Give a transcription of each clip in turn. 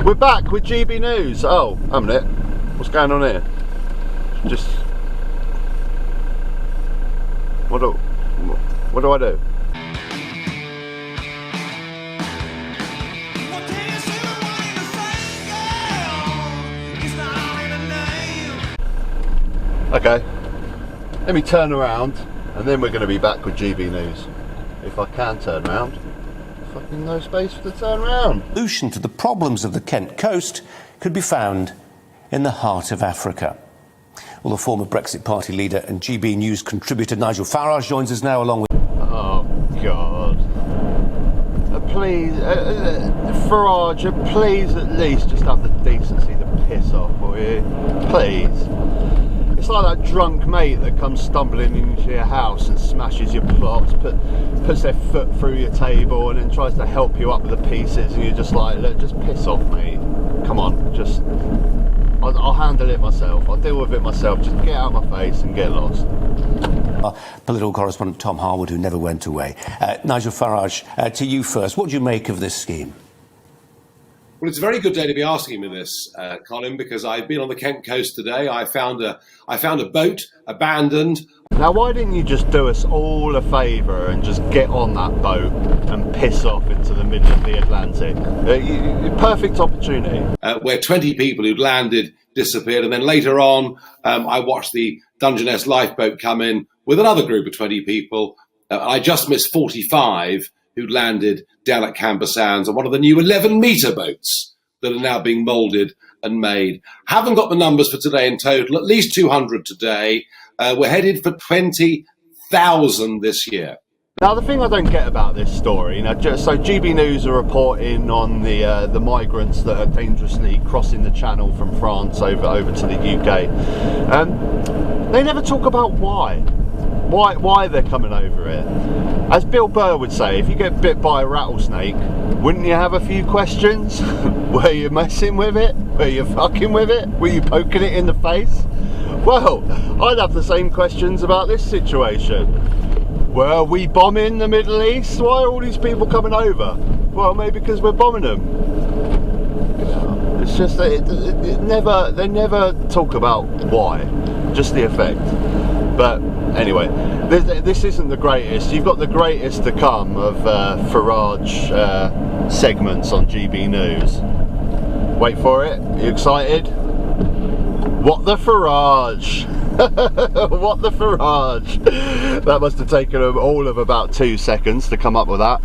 We're back with GB News. Oh, a minute. What's going on here? Just... What do I do? Okay, let me turn around and then we're going to be back with GB News. If I can turn around. Fucking no space to turn around. The solution to the problems of the Kent coast could be found in the heart of Africa. Well, the former Brexit Party leader and GB News contributor Nigel Farage joins us now along with... Oh, God. Please, Farage, please at least just have the decency to piss off, will you? Please. It's like that drunk mate that comes stumbling into your house and smashes your plots, puts their foot through your table and then tries to help you up with the pieces, and you're just like, look, just piss off, mate. Come on, just... I'll handle it myself. I'll deal with it myself. Just get out of my face and get lost. Political correspondent Tom Harwood, who never went away. Nigel Farage, to you first. What do you make of this scheme? Well, it's a very good day to be asking me this, Colin, because I've been on the Kent coast today. I found a boat abandoned. Now, why didn't you just do us all a favour and just get on that boat and piss off into the middle of the Atlantic? Perfect opportunity. Where 20 people who'd landed disappeared, and then later on, I watched the Dungeness lifeboat come in with another group of 20 people. I just missed 45 who'd landed down at Camber Sands on one of the new 11-metre boats that are now being moulded and made. Haven't got the numbers for today in total, at least 200 today. We're headed for 20,000 this year. Now, the thing I don't get about this story, so GB News are reporting on the migrants that are dangerously crossing the channel from France over to the UK. They never talk about why they're coming over it. As Bill Burr would say, if you get bit by a rattlesnake, wouldn't you have a few questions? Were you messing with it? Were you fucking with it? Were you poking it in the face? Well, I'd have the same questions about this situation. Were we bombing the Middle East? Why are all these people coming over? Well, maybe because we're bombing them. It's just that they never talk about why, just the effect. But anyway, this isn't the greatest. You've got the greatest to come of Farage segments on GB News. Wait for it. Are you excited? What the Farage? What the Farage? That must have taken them all of about 2 seconds to come up with that.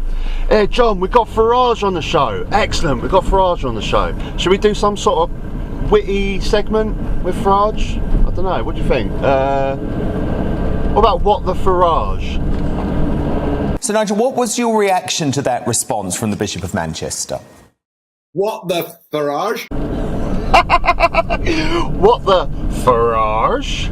Hey John, we've got Farage on the show. Excellent, we've got Farage on the show. Should we do some sort of witty segment with Farage? I don't know, what do you think? What about What the Farage? So Nigel, what was your reaction to that response from the Bishop of Manchester? What the Farage? What the Farage?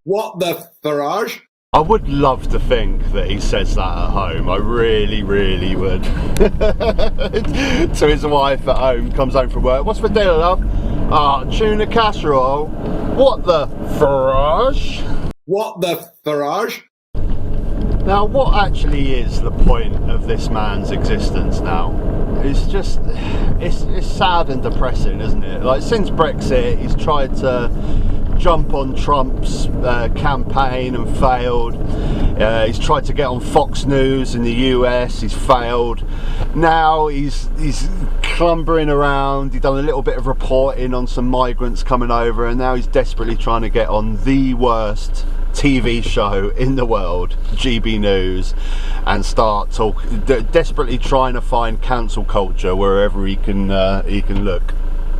What the Farage? I would love to think that he says that at home. I really, really would. To his wife at home, comes home from work. What's for dinner, love? Ah, tuna casserole. What the Farage? What the Farage? Now, what actually is the point of this man's existence now? It's just, it's sad and depressing, isn't it? Like, since Brexit, he's tried to jump on Trump's campaign and failed. He's tried to get on Fox News in the US, he's failed. Now he's clumbering around. He's done a little bit of reporting on some migrants coming over, and now he's desperately trying to get on the worst TV show in the world, GB News, and start desperately trying to find cancel culture wherever he can look.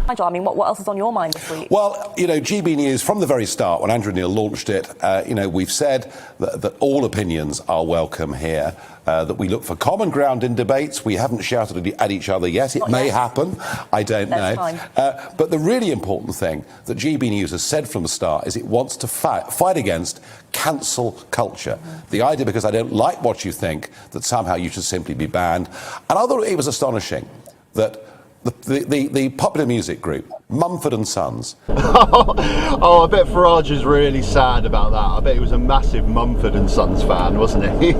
Nigel, I mean, what else is on your mind this week? Well, you know, GB News, from the very start, when Andrew Neil launched it, you know, we've said that all opinions are welcome here, that we look for common ground in debates. We haven't shouted at each other yet. It may happen. I don't know. Fine. But the really important thing that GB News has said from the start is it wants to fight against cancel culture. The idea, because I don't like what you think, that somehow you should simply be banned. And I thought it was astonishing that the popular music group, Mumford & Sons. Oh, I bet Farage is really sad about that. I bet he was a massive Mumford & Sons fan, wasn't he?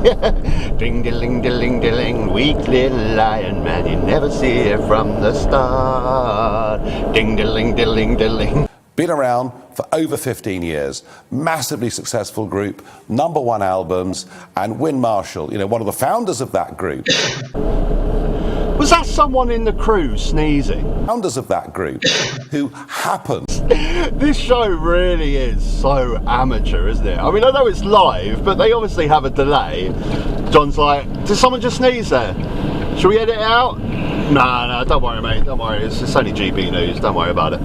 Ding-de-ling-de-ling-de-ling, weak little lion man, you never see it from the start. Ding-de-ling-de-ling-de-ling. Been around for over 15 years, massively successful group, #1 albums, and Wyn Marshall, you know, one of the founders of that group. Was that someone in the crew sneezing? Founders of that group, who happened. This show really is so amateur, isn't it? I mean, I know it's live, but they obviously have a delay. John's like, did someone just sneeze there? Should we edit it out? No, don't worry, mate, don't worry. It's only GB News, don't worry about it.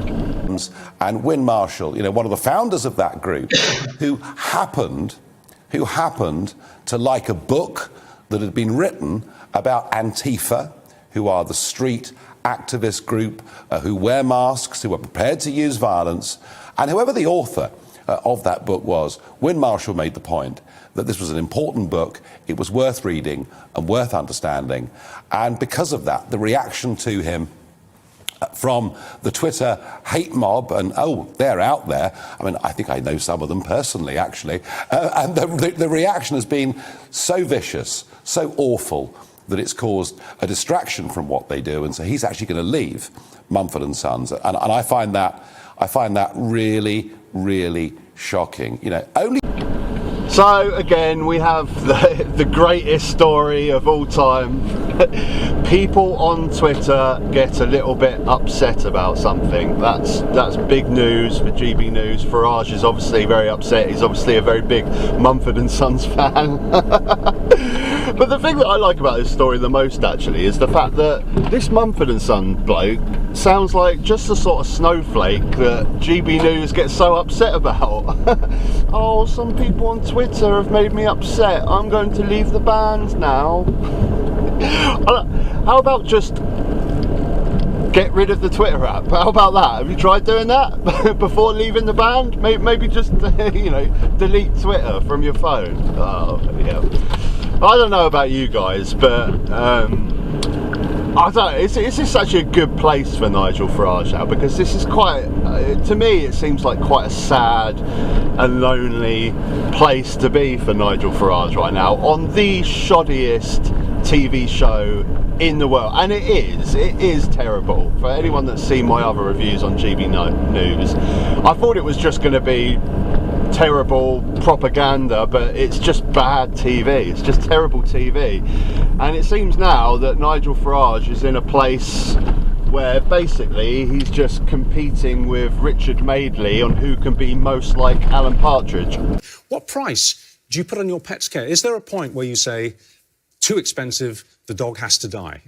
And Wyn Marshall, you know, one of the founders of that group, who happened to like a book that had been written about Antifa, who are the street activist group who wear masks, who are prepared to use violence. And whoever the author of that book was, Wyn Marshall made the point that this was an important book, it was worth reading and worth understanding. And because of that, the reaction to him from the Twitter hate mob, and oh, they're out there. I mean, I think I know some of them personally, actually. And the reaction has been so vicious, so awful, that it's caused a distraction from what they do, and so he's actually going to leave Mumford & Sons, and I find that really, really shocking. You know, only. So again, we have the greatest story of all time. People on Twitter get a little bit upset about something. That's big news for GB News. Farage is obviously very upset. He's obviously a very big Mumford & Sons fan. But the thing that I like about this story the most, actually, is the fact that this Mumford & Son bloke sounds like just the sort of snowflake that GB News gets so upset about. Oh, some people on Twitter have made me upset. I'm going to leave the band now. How about just get rid of the Twitter app? How about that? Have you tried doing that before leaving the band? Maybe just, you know, delete Twitter from your phone. Oh, yeah. I don't know about you guys, but I don't. Is this actually a good place for Nigel Farage now? Because this is quite, to me, it seems like quite a sad and lonely place to be for Nigel Farage right now on the shoddiest TV show in the world. And it is terrible. For anyone that's seen my other reviews on GB News, I thought it was just going to be terrible propaganda, but it's just bad TV. It's just terrible TV. And it seems now that Nigel Farage is in a place where basically he's just competing with Richard Madeley on who can be most like Alan Partridge. What price do you put on your pet's care? Is there a point where you say, too expensive, the dog has to die?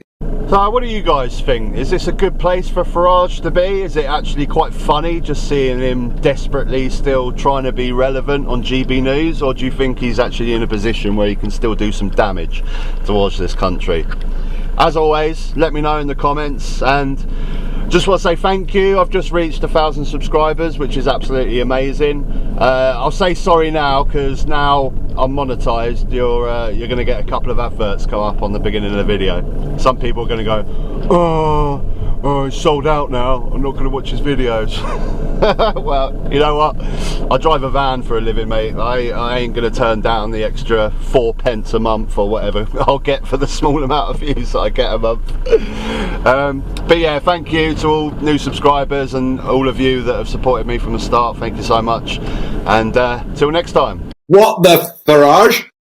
So what do you guys think? Is this a good place for Farage to be? Is it actually quite funny just seeing him desperately still trying to be relevant on GB News? Or do you think he's actually in a position where he can still do some damage towards this country? As always, let me know in the comments, and just want to say thank you. I've just reached 1,000 subscribers, which is absolutely amazing. I'll say sorry now, because now I'm monetized. You're going to get a couple of adverts come up on the beginning of the video. Some people are going to go, oh, he's sold out now, I'm not going to watch his videos. Well, you know what? I drive a van for a living, mate. I ain't going to turn down the extra 4p a month or whatever I'll get for the small amount of views that I get a month. But yeah, thank you to all new subscribers and all of you that have supported me from the start. Thank you so much, and till next time. What the Farage?